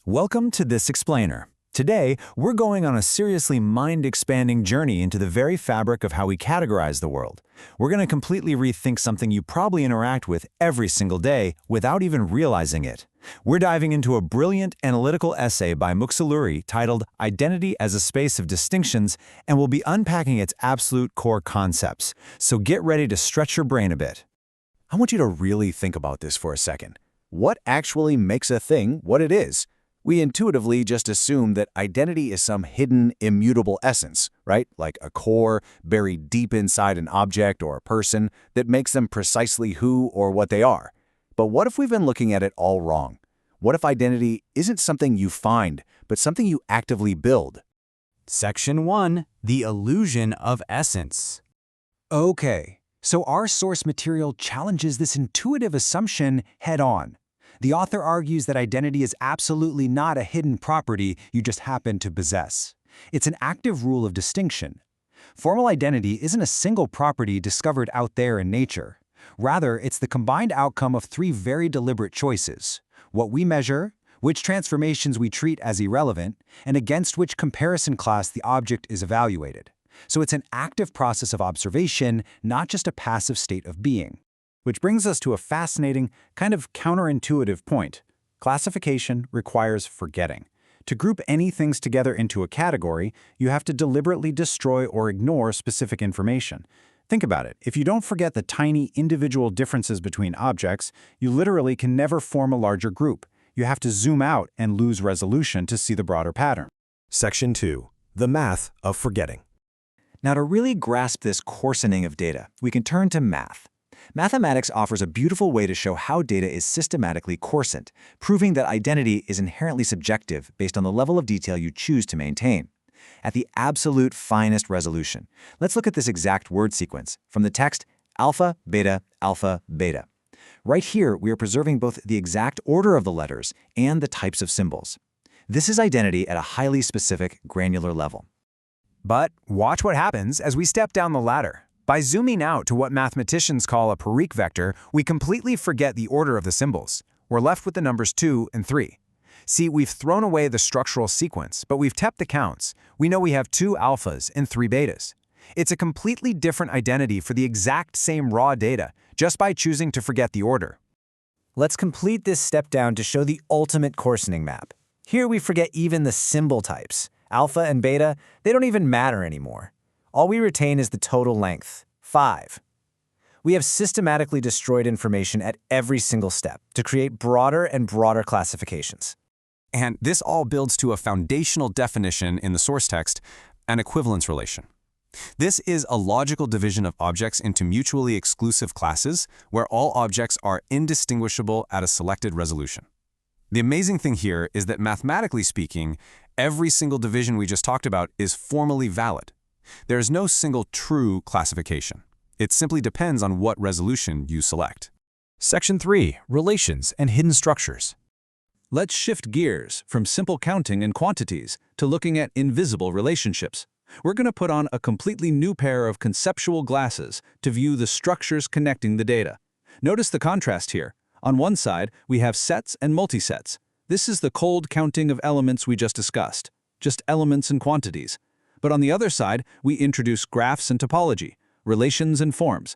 Welcome to This Explainer. Today, we're going on a seriously mind-expanding journey into the very fabric of how we categorize the world. We're going to completely rethink something you probably interact with every single day without even realizing it. We're diving into a brilliant analytical essay by Muxaluri titled Identity as a Space of Distinctions, and we'll be unpacking its absolute core concepts. So get ready to stretch your brain a bit. I want you to really think about this for a second. What actually makes a thing what it is? We intuitively just assume that identity is some hidden, immutable essence, right? Like a core buried deep inside an object or a person that makes them precisely who or what they are. But what if we've been looking at it all wrong? What if identity isn't something you find, but something you actively build? Section 1. The illusion of essence. Okay, so our source material challenges this intuitive assumption head-on. The author argues that identity is absolutely not a hidden property you just happen to possess. It's an active rule of distinction. Formal identity isn't a single property discovered out there in nature. Rather, it's the combined outcome of three very deliberate choices: what we measure, which transformations we treat as irrelevant, and against which comparison class the object is evaluated. So it's an active process of observation, not just a passive state of being. Which brings us to a fascinating, kind of counterintuitive point. Classification requires forgetting. To group any things together into a category, you have to deliberately destroy or ignore specific information. Think about it. If you don't forget the tiny individual differences between objects, you literally can never form a larger group. You have to zoom out and lose resolution to see the broader pattern. Section 2. The math of forgetting. Now, to really grasp this coarsening of data, we can turn to math. Mathematics offers a beautiful way to show how data is systematically coarsened, proving that identity is inherently subjective based on the level of detail you choose to maintain. At the absolute finest resolution, let's look at this exact word sequence from the text alpha, beta, alpha, beta. Right here, we are preserving both the exact order of the letters and the types of symbols. This is identity at a highly specific, granular level. But watch what happens as we step down the ladder. By zooming out to what mathematicians call a Parikh vector, we completely forget the order of the symbols. We're left with the numbers 2 and 3. See, we've thrown away the structural sequence, but we've kept the counts. We know we have 2 alphas and 3 betas. It's a completely different identity for the exact same raw data, just by choosing to forget the order. Let's complete this step down to show the ultimate coarsening map. Here we forget even the symbol types. Alpha and beta, they don't even matter anymore. All we retain is the total length, 5. We have systematically destroyed information at every single step to create broader and broader classifications. And this all builds to a foundational definition in the source text, an equivalence relation. This is a logical division of objects into mutually exclusive classes where all objects are indistinguishable at a selected resolution. The amazing thing here is that mathematically speaking, every single division we just talked about is formally valid. There is no single true classification. It simply depends on what resolution you select. Section 3. Relations and hidden structures. Let's shift gears from simple counting and quantities to looking at invisible relationships. We're going to put on a completely new pair of conceptual glasses to view the structures connecting the data. Notice the contrast here. On one side, we have sets and multisets. This is the cold counting of elements we just discussed, just elements and quantities. But on the other side, we introduce graphs and topology, relations and forms.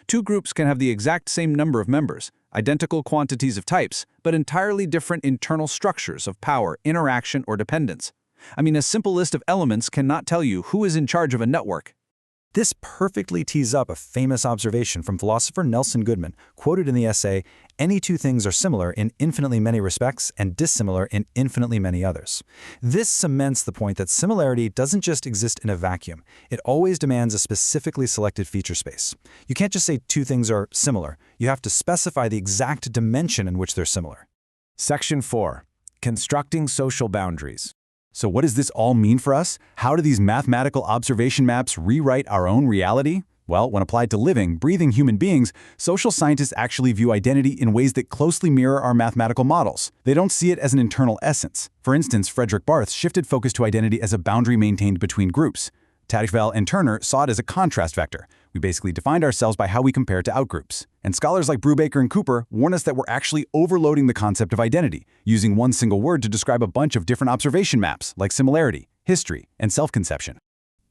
Two groups can have the exact same number of members, identical quantities of types, but entirely different internal structures of power, interaction, or dependence. I mean, a simple list of elements cannot tell you who is in charge of a network. This perfectly tees up a famous observation from philosopher Nelson Goodman, quoted in the essay, "Any two things are similar in infinitely many respects and dissimilar in infinitely many others." This cements the point that similarity doesn't just exist in a vacuum. It always demands a specifically selected feature space. You can't just say two things are similar. You have to specify the exact dimension in which they're similar. Section 4. Constructing social boundaries. So what does this all mean for us? How do these mathematical observation maps rewrite our own reality? Well, when applied to living, breathing human beings, social scientists actually view identity in ways that closely mirror our mathematical models. They don't see it as an internal essence. For instance, Frederick Barth shifted focus to identity as a boundary maintained between groups. Tadekval and Turner saw it as a contrast vector. We basically defined ourselves by how we compare to outgroups. And scholars like Brubaker and Cooper warn us that we're actually overloading the concept of identity, using one single word to describe a bunch of different observation maps, like similarity, history, and self-conception.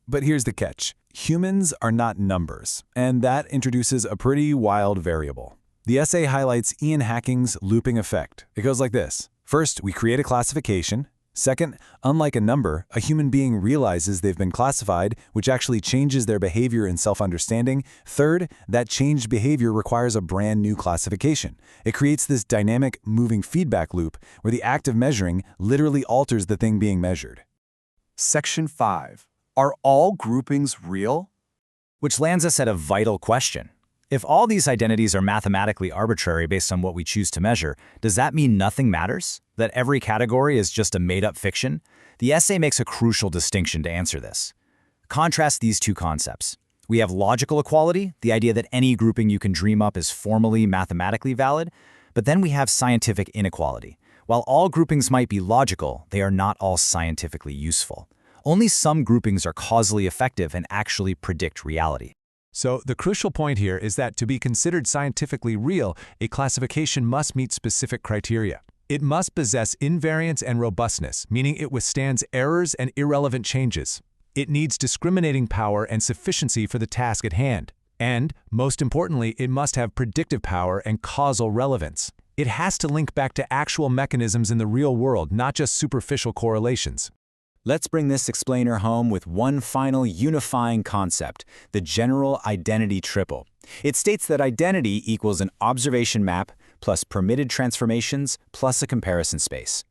But here's the catch. Humans are not numbers, and that introduces a pretty wild variable. The essay highlights Ian Hacking's looping effect. It goes like this. First, we create a classification. Second, unlike a number, a human being realizes they've been classified, which actually changes their behavior and self-understanding. Third, that changed behavior requires a brand new classification. It creates this dynamic, moving feedback loop where the act of measuring literally alters the thing being measured. Section 5. Are all groupings real? Which lands us at a vital question. If all these identities are mathematically arbitrary based on what we choose to measure, does that mean nothing matters? That every category is just a made-up fiction? The essay makes a crucial distinction to answer this. Contrast these two concepts. We have logical equality, the idea that any grouping you can dream up is formally mathematically valid, but then we have scientific inequality. While all groupings might be logical, they are not all scientifically useful. Only some groupings are causally effective and actually predict reality. So the crucial point here is that to be considered scientifically real, a classification must meet specific criteria. It must possess invariance and robustness, meaning it withstands errors and irrelevant changes. It needs discriminating power and sufficiency for the task at hand. And, most importantly, it must have predictive power and causal relevance. It has to link back to actual mechanisms in the real world, not just superficial correlations. Let's bring this explainer home with one final unifying concept, the general identity triple. It states that identity equals an observation map plus permitted transformations plus a comparison space.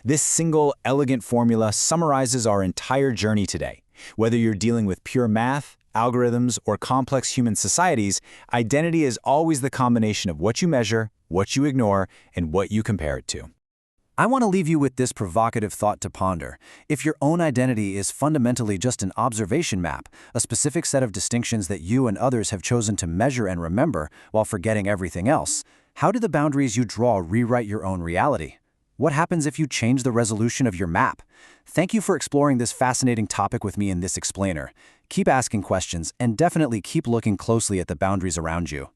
This single, elegant formula summarizes our entire journey today. Whether you're dealing with pure math, algorithms, or complex human societies, identity is always the combination of what you measure, what you ignore, and what you compare it to. I want to leave you with this provocative thought to ponder. If your own identity is fundamentally just an observation map, a specific set of distinctions that you and others have chosen to measure and remember while forgetting everything else, how do the boundaries you draw rewrite your own reality? What happens if you change the resolution of your map? Thank you for exploring this fascinating topic with me in this explainer. Keep asking questions and definitely keep looking closely at the boundaries around you.